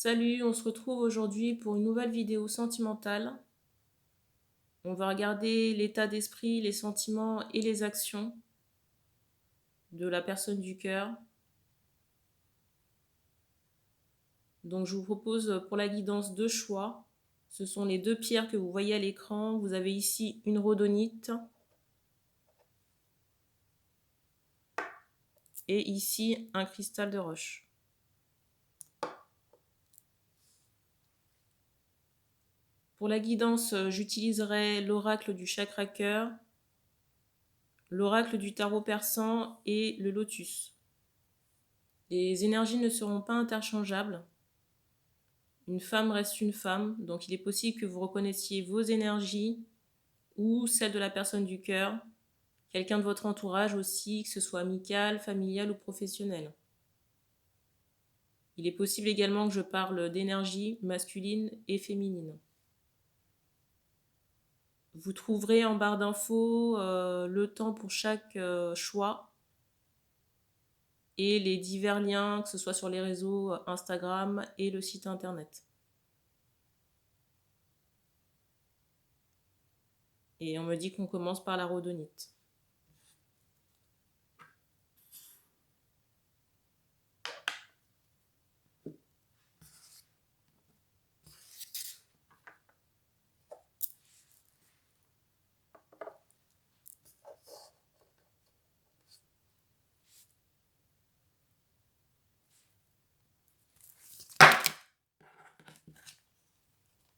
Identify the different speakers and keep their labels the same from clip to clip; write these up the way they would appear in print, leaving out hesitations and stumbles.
Speaker 1: Salut, on se retrouve aujourd'hui pour une nouvelle vidéo sentimentale. On va regarder l'état d'esprit, les sentiments et les actions de la personne du cœur. Donc je vous propose pour la guidance deux choix. Ce sont les deux pierres que vous voyez à l'écran. Vous avez ici une rhodonite et ici un cristal de roche. Pour la guidance, j'utiliserai l'oracle du chakra cœur, l'oracle du tarot persan et le lotus. Les énergies ne seront pas interchangeables. Une femme reste une femme, donc il est possible que vous reconnaissiez vos énergies ou celles de la personne du cœur, quelqu'un de votre entourage aussi, que ce soit amical, familial ou professionnel. Il est possible également que je parle d'énergie masculine et féminine. Vous trouverez en barre d'infos le temps pour chaque choix et les divers liens, que ce soit sur les réseaux Instagram et le site internet. Et on me dit qu'on commence par la rhodonite.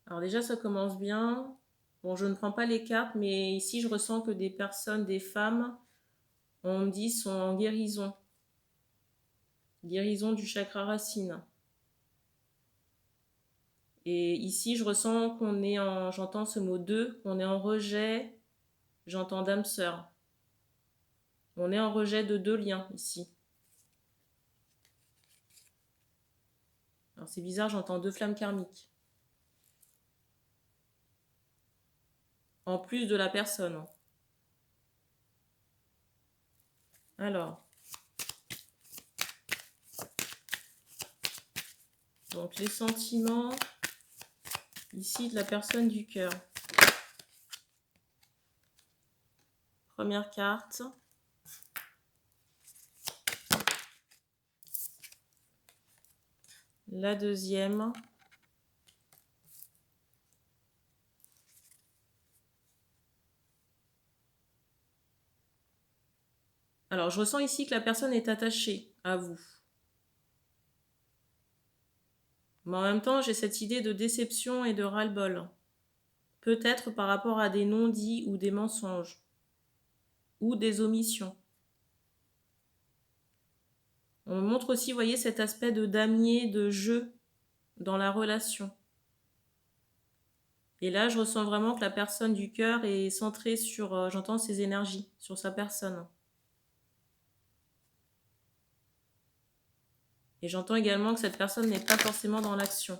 Speaker 1: Alors déjà, ça commence bien. Bon, je ne prends pas les cartes, mais ici, je ressens que des personnes, des femmes, on me dit, sont en guérison. Guérison du chakra racine. Et ici, je ressens qu'on est en... J'entends ce mot 2, on est en rejet. J'entends d'âme sœur. On est en rejet de deux liens, ici. Alors c'est bizarre, j'entends deux flammes karmiques. En plus de la personne. Alors. Donc les sentiments, ici, de la personne du cœur. Première carte. La deuxième. Alors, je ressens ici que la personne est attachée à vous. Mais en même temps, j'ai cette idée de déception et de ras-le-bol. Peut-être par rapport à des non-dits ou des mensonges. Ou des omissions. On me montre aussi, vous voyez, cet aspect de damier, de jeu dans la relation. Et là, je ressens vraiment que la personne du cœur est centrée sur, j'entends ses énergies, sur sa personne. Et j'entends également que cette personne n'est pas forcément dans l'action.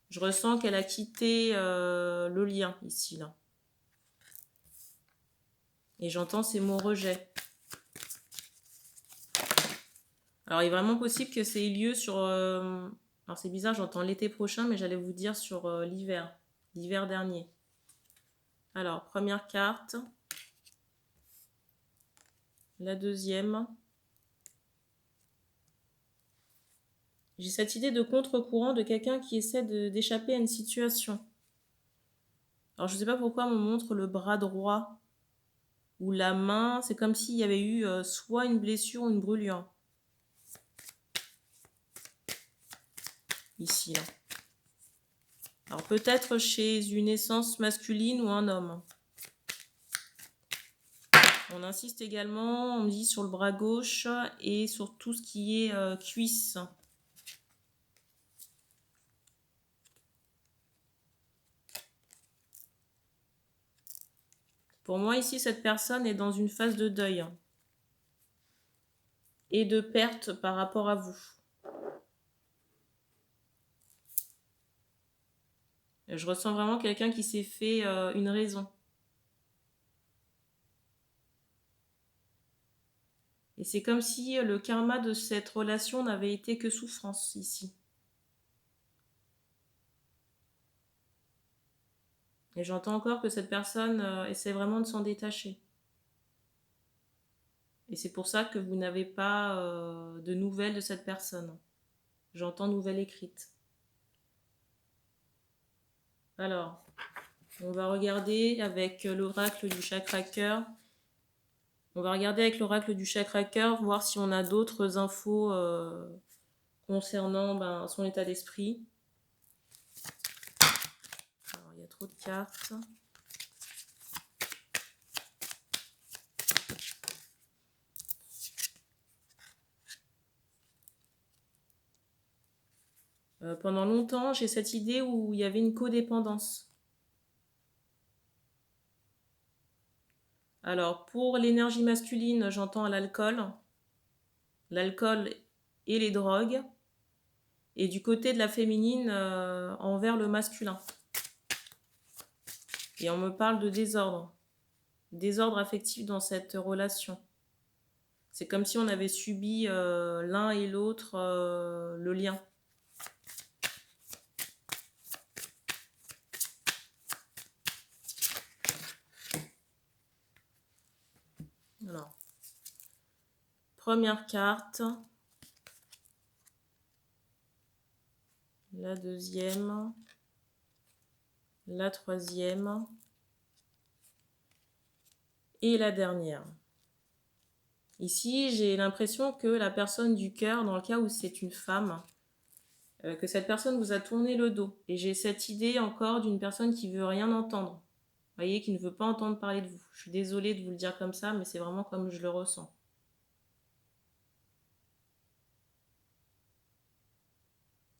Speaker 1: Je ressens qu'elle a quitté le lien ici, là. Et j'entends ces mots rejet. Alors, il est vraiment possible que ça ait lieu sur... alors, c'est bizarre, j'entends l'été prochain, mais j'allais vous dire sur l'hiver. L'hiver dernier. Alors, première carte. La deuxième. J'ai cette idée de contre-courant de quelqu'un qui essaie d'échapper à une situation. Alors, je ne sais pas pourquoi on me montre le bras droit ou la main. C'est comme s'il y avait eu soit une blessure ou une brûlure. Ici, là. Alors, peut-être chez une essence masculine ou un homme. On insiste également, on me dit, sur le bras gauche et sur tout ce qui est cuisse. Pour moi, ici, cette personne est dans une phase de deuil et de perte par rapport à vous. Je ressens vraiment quelqu'un qui s'est fait une raison. Et c'est comme si le karma de cette relation n'avait été que souffrance ici. Et j'entends encore que cette personne essaie vraiment de s'en détacher. Et c'est pour ça que vous n'avez pas de nouvelles de cette personne. J'entends nouvelle écrite. Alors, on va regarder avec l'oracle du chakra cœur. On va regarder avec l'oracle du chakra cœur, voir si on a d'autres infos concernant son état d'esprit. Alors, il y a trop de cartes. Pendant longtemps, j'ai cette idée où il y avait une codépendance. Alors, pour l'énergie masculine, j'entends l'alcool et les drogues. Et du côté de la féminine, envers le masculin. Et on me parle de désordre affectif dans cette relation. C'est comme si on avait subi l'un et l'autre le lien. Alors, première carte, la deuxième, la troisième et la dernière. Ici, j'ai l'impression que la personne du cœur, dans le cas où c'est une femme, que cette personne vous a tourné le dos. Et j'ai cette idée encore d'une personne qui veut rien entendre. Vous voyez, qui ne veut pas entendre parler de vous. Je suis désolée de vous le dire comme ça, mais c'est vraiment comme je le ressens.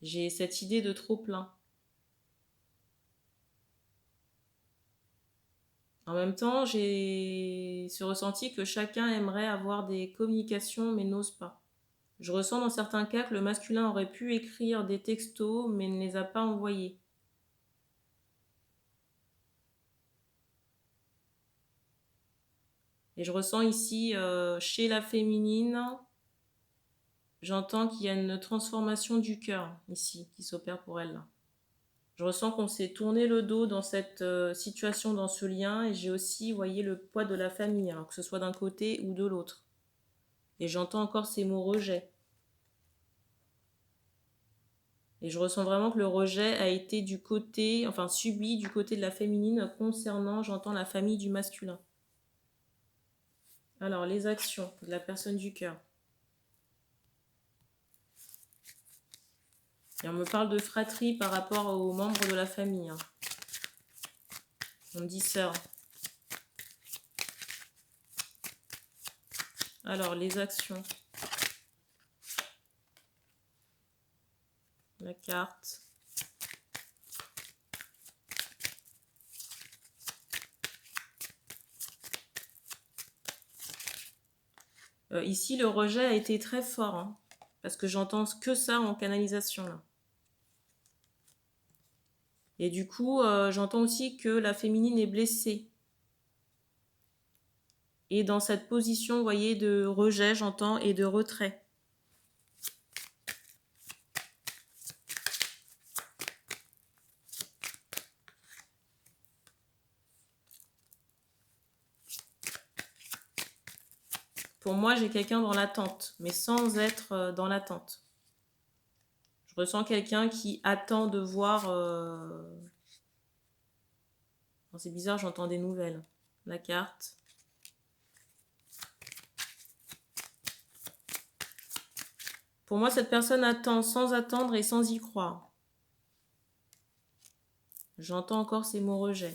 Speaker 1: J'ai cette idée de trop plein. En même temps, j'ai ce ressenti que chacun aimerait avoir des communications mais n'ose pas. Je ressens dans certains cas que le masculin aurait pu écrire des textos mais ne les a pas envoyés. Et je ressens ici, chez la féminine, j'entends qu'il y a une transformation du cœur ici qui s'opère pour elle. Je ressens qu'on s'est tourné le dos dans cette situation, dans ce lien, et j'ai aussi, vous voyez, le poids de la famille, alors que ce soit d'un côté ou de l'autre. Et j'entends encore ces mots rejet. Et je ressens vraiment que le rejet a été du côté, enfin subi du côté de la féminine concernant, j'entends, la famille du masculin. Alors, les actions de la personne du cœur. Et on me parle de fratrie par rapport aux membres de la famille. On me dit sœur. Alors, les actions. La carte. Ici, le rejet a été très fort, parce que j'entends que ça en canalisation, là. Et du coup, j'entends aussi que la féminine est blessée. Et dans cette position, vous voyez, de rejet, j'entends, et de retrait. Pour moi, j'ai quelqu'un dans l'attente, mais sans être dans l'attente. Je ressens quelqu'un qui attend de voir... C'est bizarre, j'entends des nouvelles. La carte. Pour moi, cette personne attend sans attendre et sans y croire. J'entends encore ces mots rejet.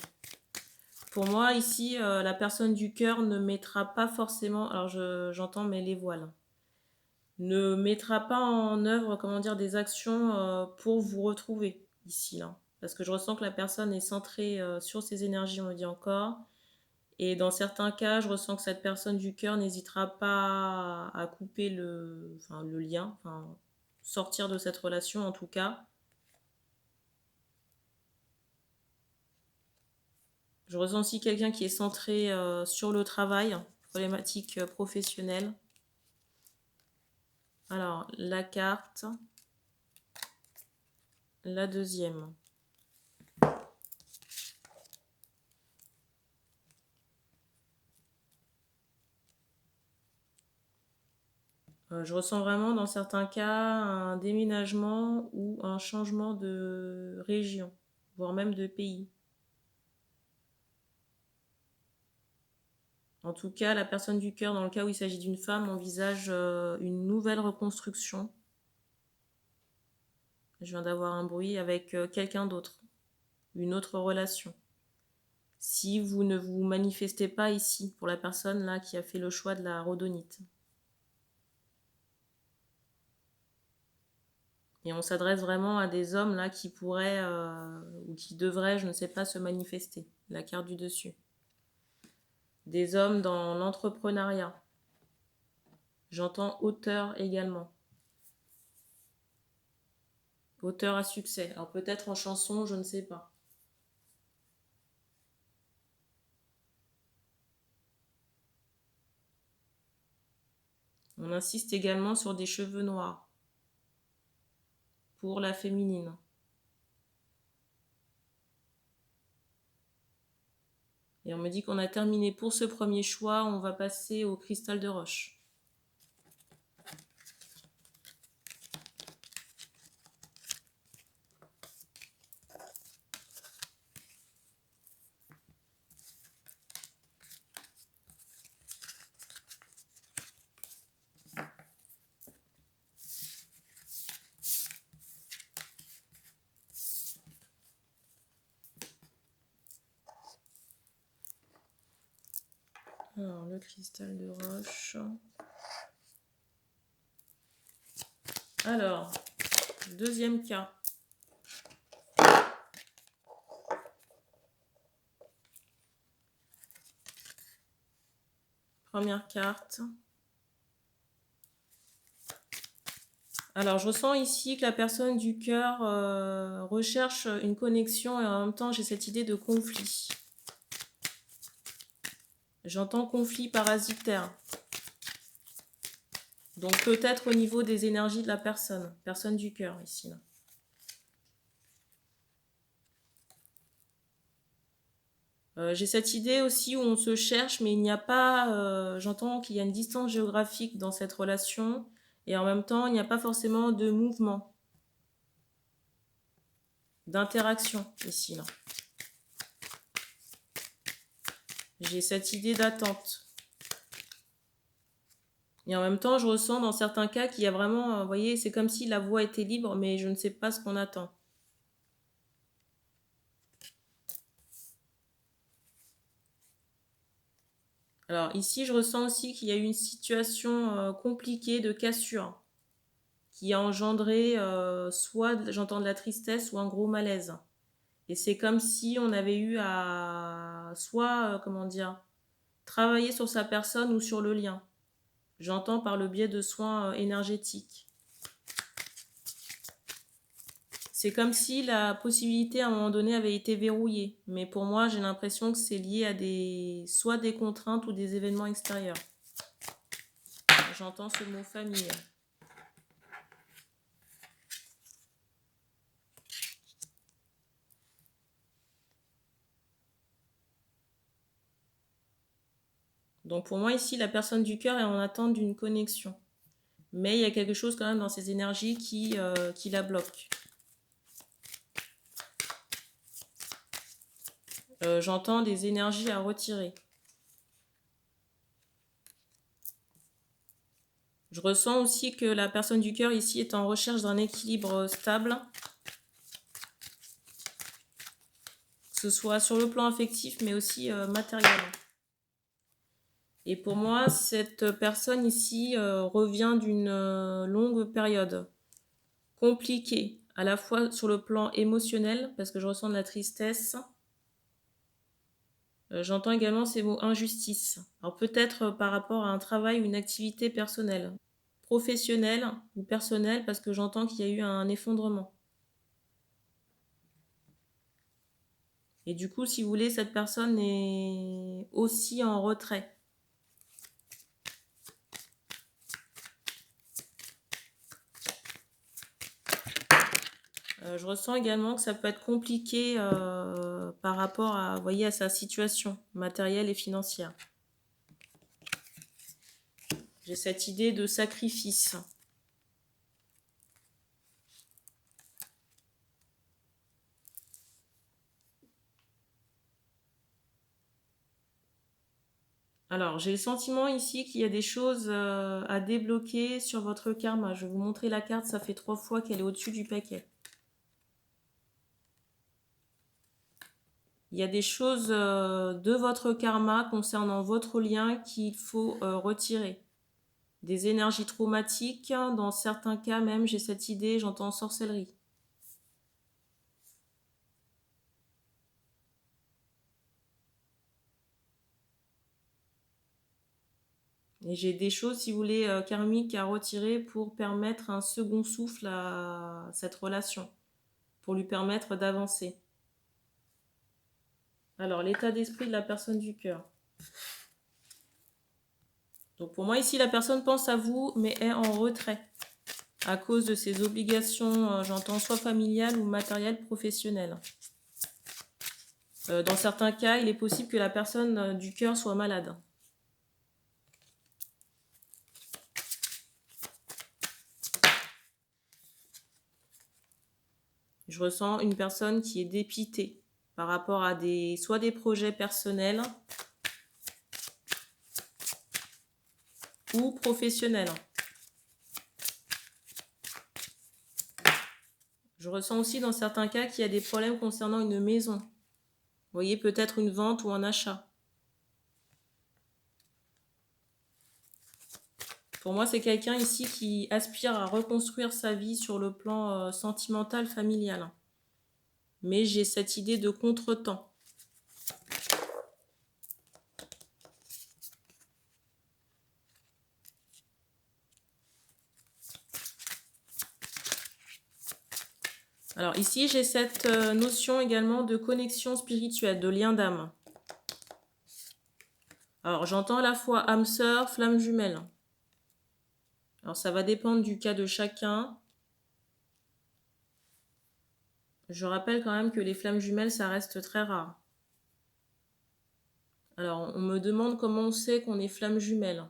Speaker 1: Pour moi, ici, la personne du cœur ne mettra pas forcément... Alors, j'entends, mais les voiles. Ne mettra pas en œuvre, comment dire, des actions pour vous retrouver, ici, là. Parce que je ressens que la personne est centrée sur ses énergies, on me dit encore. Et dans certains cas, je ressens que cette personne du cœur n'hésitera pas à couper le lien, sortir de cette relation en tout cas. Je ressens aussi quelqu'un qui est centré sur le travail, problématique professionnelle. Alors, la carte, la deuxième. Je ressens vraiment dans certains cas un déménagement ou un changement de région, voire même de pays. En tout cas, la personne du cœur, dans le cas où il s'agit d'une femme, envisage une nouvelle reconstruction. Je viens d'avoir un bruit avec quelqu'un d'autre, une autre relation. Si vous ne vous manifestez pas ici, pour la personne là qui a fait le choix de la rhodonite. Et on s'adresse vraiment à des hommes là qui pourraient ou qui devraient, je ne sais pas, se manifester. La carte du dessus. Des hommes dans l'entrepreneuriat. J'entends auteur également. Auteur à succès. Alors peut-être en chanson, je ne sais pas. On insiste également sur des cheveux noirs. Pour la féminine. Et on me dit qu'on a terminé pour ce premier choix, on va passer au cristal de roche. Alors, le cristal de roche. Alors, deuxième cas. Première carte. Alors, je ressens ici que la personne du cœur recherche une connexion et en même temps, j'ai cette idée de conflit. J'entends conflit parasitaire. Donc, peut-être au niveau des énergies de la personne du cœur ici. Là. J'ai cette idée aussi où on se cherche, mais il n'y a pas... j'entends qu'il y a une distance géographique dans cette relation et en même temps, il n'y a pas forcément de mouvement, d'interaction ici. Là. J'ai cette idée d'attente. Et en même temps, je ressens dans certains cas qu'il y a vraiment, vous voyez, c'est comme si la voie était libre, mais je ne sais pas ce qu'on attend. Alors ici, je ressens aussi qu'il y a eu une situation compliquée de cassure qui a engendré soit, j'entends de la tristesse, ou un gros malaise. Et c'est comme si on avait eu à soit, comment dire, travailler sur sa personne ou sur le lien. J'entends par le biais de soins énergétiques. C'est comme si la possibilité à un moment donné avait été verrouillée. Mais pour moi, j'ai l'impression que c'est lié à soit des contraintes ou des événements extérieurs. J'entends ce mot famille. Donc pour moi ici, la personne du cœur est en attente d'une connexion. Mais il y a quelque chose quand même dans ces énergies qui la bloque. J'entends des énergies à retirer. Je ressens aussi que la personne du cœur ici est en recherche d'un équilibre stable. Que ce soit sur le plan affectif, mais aussi matériel. Et pour moi, cette personne ici revient d'une longue période compliquée, à la fois sur le plan émotionnel, parce que je ressens de la tristesse. J'entends également ces mots injustice. Alors peut-être par rapport à un travail ou une activité personnelle, professionnelle ou personnelle, parce que j'entends qu'il y a eu un effondrement. Et du coup, si vous voulez, cette personne est aussi en retrait. Je ressens également que ça peut être compliqué par rapport à, vous voyez, à sa situation matérielle et financière. J'ai cette idée de sacrifice. Alors, j'ai le sentiment ici qu'il y a des choses à débloquer sur votre karma. Je vais vous montrer la carte, ça fait 3 fois qu'elle est au-dessus du paquet. Il y a des choses de votre karma concernant votre lien qu'il faut retirer. Des énergies traumatiques, dans certains cas même, j'ai cette idée, j'entends sorcellerie. Et j'ai des choses, si vous voulez, karmiques à retirer pour permettre un second souffle à cette relation, pour lui permettre d'avancer. Alors, l'état d'esprit de la personne du cœur. Donc pour moi, ici, la personne pense à vous, mais est en retrait à cause de ses obligations, j'entends, soit familiales ou matérielles, professionnelles. Dans certains cas, il est possible que la personne du cœur soit malade. Je ressens une personne qui est dépitée par rapport à soit des projets personnels ou professionnels. Je ressens aussi dans certains cas qu'il y a des problèmes concernant une maison. Vous voyez, peut-être une vente ou un achat. Pour moi, c'est quelqu'un ici qui aspire à reconstruire sa vie sur le plan sentimental, familial. Mais j'ai cette idée de contretemps. Alors ici, j'ai cette notion également de connexion spirituelle, de lien d'âme. Alors j'entends à la fois âme sœur, flamme jumelle. Alors ça va dépendre du cas de chacun. Je rappelle quand même que les flammes jumelles, ça reste très rare. Alors on me demande comment on sait qu'on est flamme jumelle.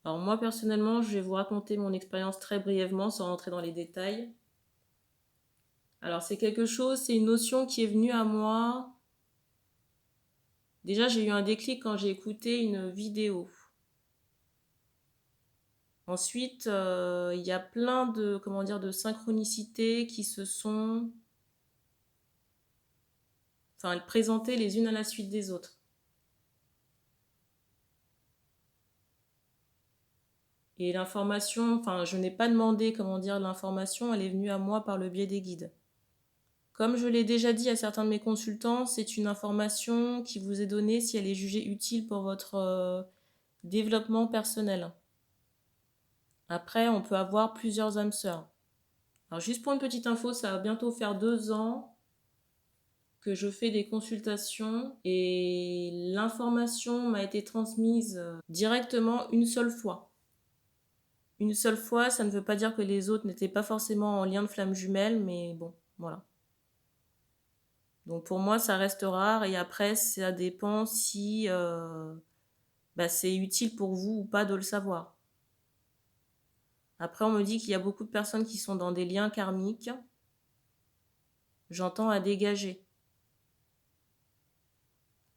Speaker 1: Alors moi personnellement, je vais vous raconter mon expérience très brièvement sans rentrer dans les détails. Alors c'est quelque chose, c'est une notion qui est venue à moi. Déjà j'ai eu un déclic quand j'ai écouté une vidéo. Ensuite, il y a plein de, de synchronicités qui se sont présentées les unes à la suite des autres. Et l'information, je n'ai pas demandé, l'information, elle est venue à moi par le biais des guides. Comme je l'ai déjà dit à certains de mes consultants, c'est une information qui vous est donnée si elle est jugée utile pour votre développement personnel. Après, on peut avoir plusieurs âmes sœurs. Alors juste pour une petite info, ça va bientôt faire 2 ans que je fais des consultations et l'information m'a été transmise directement une seule fois. Une seule fois, ça ne veut pas dire que les autres n'étaient pas forcément en lien de flamme jumelle, mais bon, voilà. Donc pour moi, ça reste rare et après, ça dépend si c'est utile pour vous ou pas de le savoir. Après, on me dit qu'il y a beaucoup de personnes qui sont dans des liens karmiques. J'entends à dégager.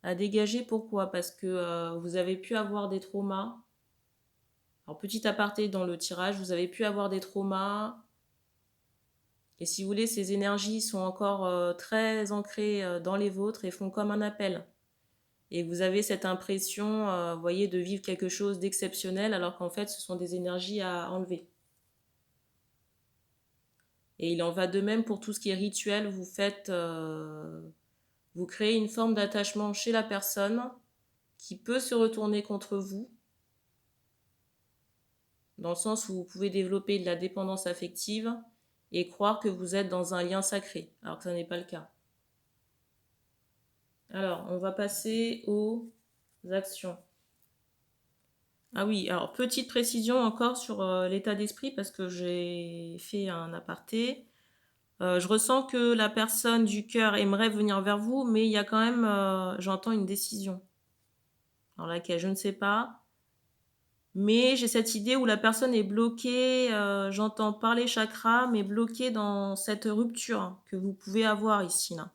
Speaker 1: À dégager, pourquoi? Parce que vous avez pu avoir des traumas. Alors, petit aparté dans le tirage, vous avez pu avoir des traumas. Et si vous voulez, ces énergies sont encore très ancrées dans les vôtres et font comme un appel. Et vous avez cette impression, vous voyez, de vivre quelque chose d'exceptionnel, alors qu'en fait, ce sont des énergies à enlever. Et il en va de même pour tout ce qui est rituel. Vous créez une forme d'attachement chez la personne qui peut se retourner contre vous, dans le sens où vous pouvez développer de la dépendance affective et croire que vous êtes dans un lien sacré, alors que ce n'est pas le cas. Alors, on va passer aux actions. Ah oui, alors petite précision encore sur l'état d'esprit, parce que j'ai fait un aparté. Je ressens que la personne du cœur aimerait venir vers vous, mais il y a quand même, j'entends une décision. Alors laquelle, je ne sais pas. Mais j'ai cette idée où la personne est bloquée, j'entends par les chakras, mais bloquée dans cette rupture que vous pouvez avoir ici, là.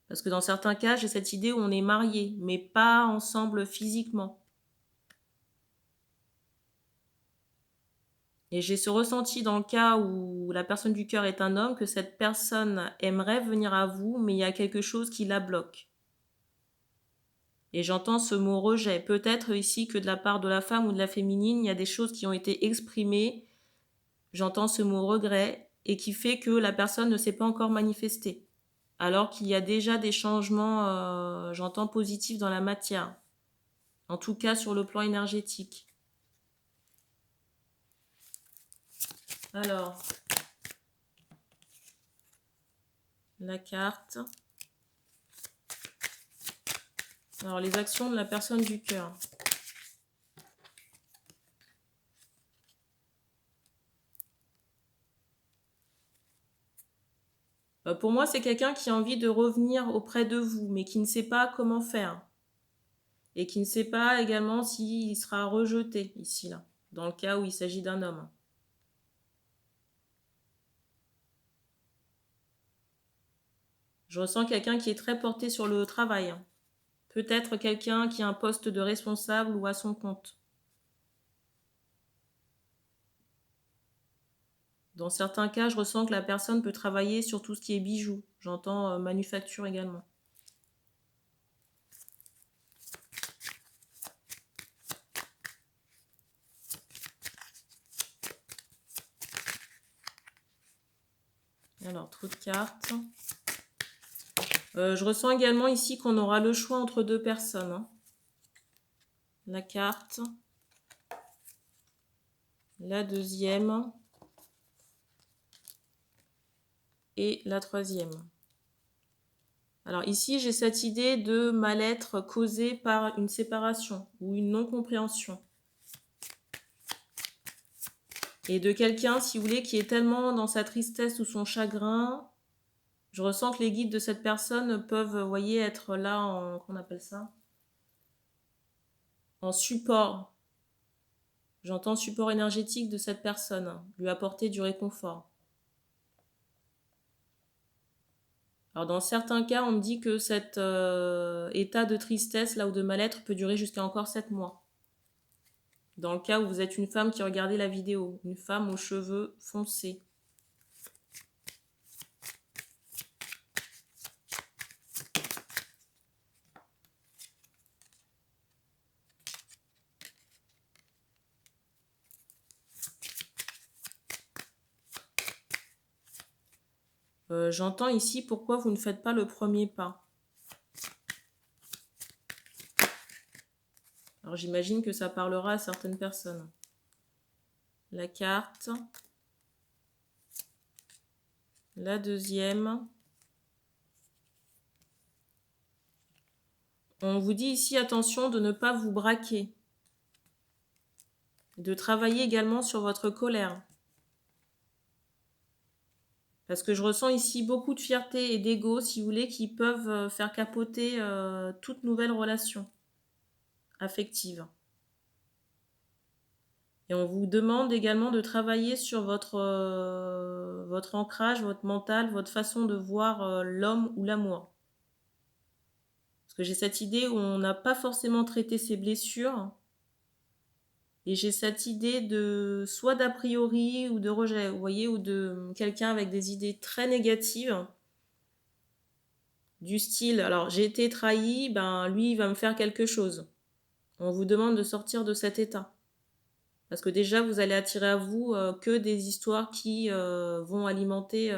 Speaker 1: Parce que dans certains cas, j'ai cette idée où on est mariés, mais pas ensemble physiquement. Et j'ai ce ressenti dans le cas où la personne du cœur est un homme, que cette personne aimerait venir à vous, mais il y a quelque chose qui la bloque. Et j'entends ce mot rejet. Peut-être ici que de la part de la femme ou de la féminine, il y a des choses qui ont été exprimées. J'entends ce mot regret et qui fait que la personne ne s'est pas encore manifestée. Alors qu'il y a déjà des changements, j'entends positifs dans la matière. En tout cas sur le plan énergétique. Alors, la carte. Alors, les actions de la personne du cœur. Pour moi, c'est quelqu'un qui a envie de revenir auprès de vous, mais qui ne sait pas comment faire. Et qui ne sait pas également s'il sera rejeté ici, là, dans le cas où il s'agit d'un homme. Je ressens quelqu'un qui est très porté sur le travail. Peut-être quelqu'un qui a un poste de responsable ou à son compte. Dans certains cas, je ressens que la personne peut travailler sur tout ce qui est bijoux. J'entends manufacture également. Alors, trop de cartes. Je ressens également ici qu'on aura le choix entre deux personnes. Hein. La carte. La deuxième. Et la troisième. Alors ici, j'ai cette idée de mal-être causé par une séparation ou une non-compréhension. Et de quelqu'un, si vous voulez, qui est tellement dans sa tristesse ou son chagrin, je ressens que les guides de cette personne peuvent, vous voyez, être là en, qu'on appelle ça, en support. J'entends support énergétique de cette personne, lui apporter du réconfort. Alors dans certains cas, on me dit que cet état de tristesse là ou de mal-être peut durer jusqu'à encore 7 mois. Dans le cas où vous êtes une femme qui regardait la vidéo, une femme aux cheveux foncés. J'entends ici pourquoi vous ne faites pas le premier pas. Alors j'imagine que ça parlera à certaines personnes. La carte. La deuxième. On vous dit ici, attention de ne pas vous braquer. De travailler également sur votre colère. Parce que je ressens ici beaucoup de fierté et d'ego, si vous voulez, qui peuvent faire capoter toute nouvelle relation affective. Et on vous demande également de travailler sur votre ancrage, votre mental, votre façon de voir l'homme ou l'amour. Parce que j'ai cette idée où on n'a pas forcément traité ses blessures. Et j'ai cette idée de soit d'a priori ou de rejet, vous voyez, ou de quelqu'un avec des idées très négatives. Du style, alors j'ai été trahi, ben lui il va me faire quelque chose. On vous demande de sortir de cet état. Parce que déjà, vous allez attirer à vous que des histoires qui vont alimenter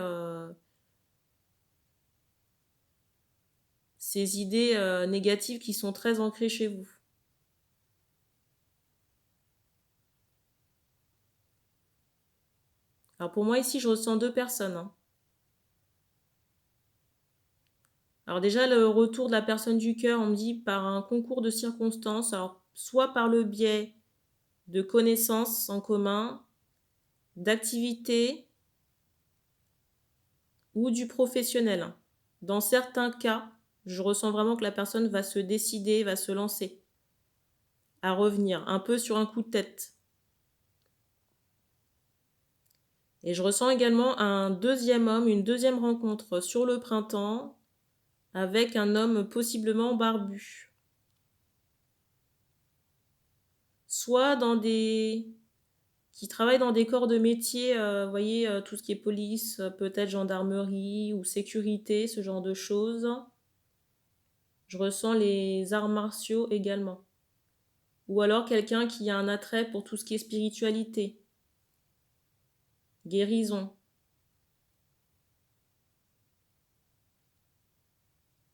Speaker 1: ces idées négatives qui sont très ancrées chez vous. Alors pour moi, ici, je ressens deux personnes. Hein. Alors déjà, le retour de la personne du cœur, on me dit par un concours de circonstances, alors soit par le biais de connaissances en commun, d'activités ou du professionnel. Dans certains cas, je ressens vraiment que la personne va se décider, va se lancer. à revenir, un peu sur un coup de tête. Et je ressens également un deuxième homme, une deuxième rencontre sur le printemps avec un homme possiblement barbu. Soit qui travaillent dans des corps de métier, vous voyez, tout ce qui est police, peut-être gendarmerie ou sécurité, ce genre de choses. Je ressens les arts martiaux également. Ou alors quelqu'un qui a un attrait pour tout ce qui est spiritualité, guérison,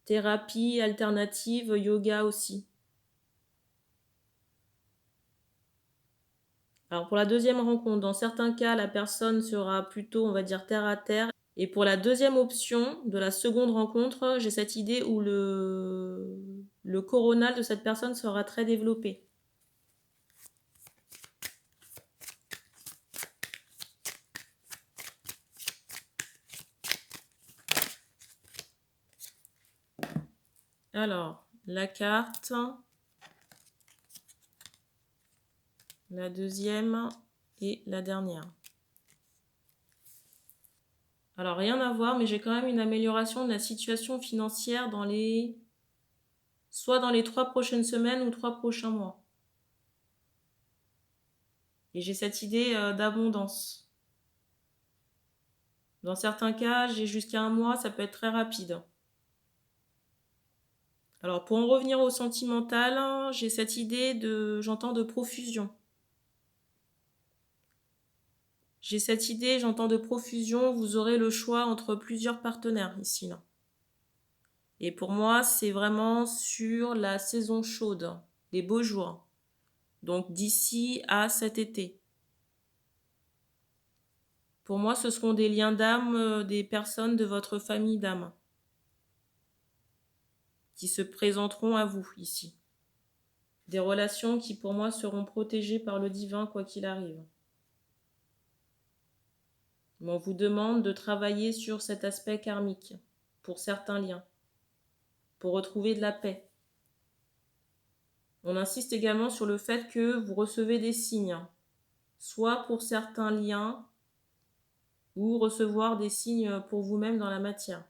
Speaker 1: thérapie alternative, yoga aussi. Alors pour la deuxième rencontre, dans certains cas, la personne sera plutôt, on va dire, terre à terre. Et pour la deuxième option de la seconde rencontre, j'ai cette idée où le coronal de cette personne sera très développé. Alors, la carte, la deuxième et la dernière. Alors, rien à voir, mais j'ai quand même une amélioration de la situation financière soit dans les 3 prochaines semaines ou 3 prochains mois. Et j'ai cette idée d'abondance. Dans certains cas, j'ai jusqu'à 1 mois, ça peut être très rapide. Alors, pour en revenir au sentimental, j'ai cette idée j'entends de profusion. J'ai cette idée, j'entends de profusion, vous aurez le choix entre plusieurs partenaires ici, là. Et pour moi, c'est vraiment sur la saison chaude, les beaux jours. Donc d'ici à cet été. Pour moi, ce seront des liens d'âme, des personnes de votre famille d'âme qui se présenteront à vous ici. Des relations qui pour moi seront protégées par le divin quoi qu'il arrive. Mais on vous demande de travailler sur cet aspect karmique pour certains liens, pour retrouver de la paix. On insiste également sur le fait que vous recevez des signes, soit pour certains liens, ou recevoir des signes pour vous-même dans la matière.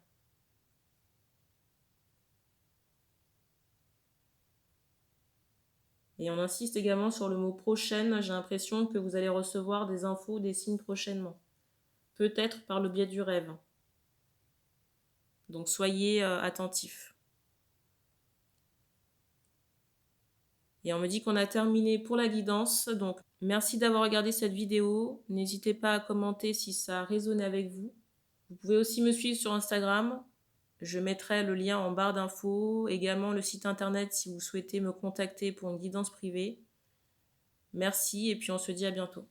Speaker 1: Et on insiste également sur le mot prochaine, j'ai l'impression que vous allez recevoir des infos, des signes prochainement. Peut-être par le biais du rêve. Donc soyez attentifs. Et on me dit qu'on a terminé pour la guidance. Donc merci d'avoir regardé cette vidéo. N'hésitez pas à commenter si ça a résonné avec vous. Vous pouvez aussi me suivre sur Instagram. Je mettrai le lien en barre d'infos. Également le site internet si vous souhaitez me contacter pour une guidance privée. Merci et puis on se dit à bientôt.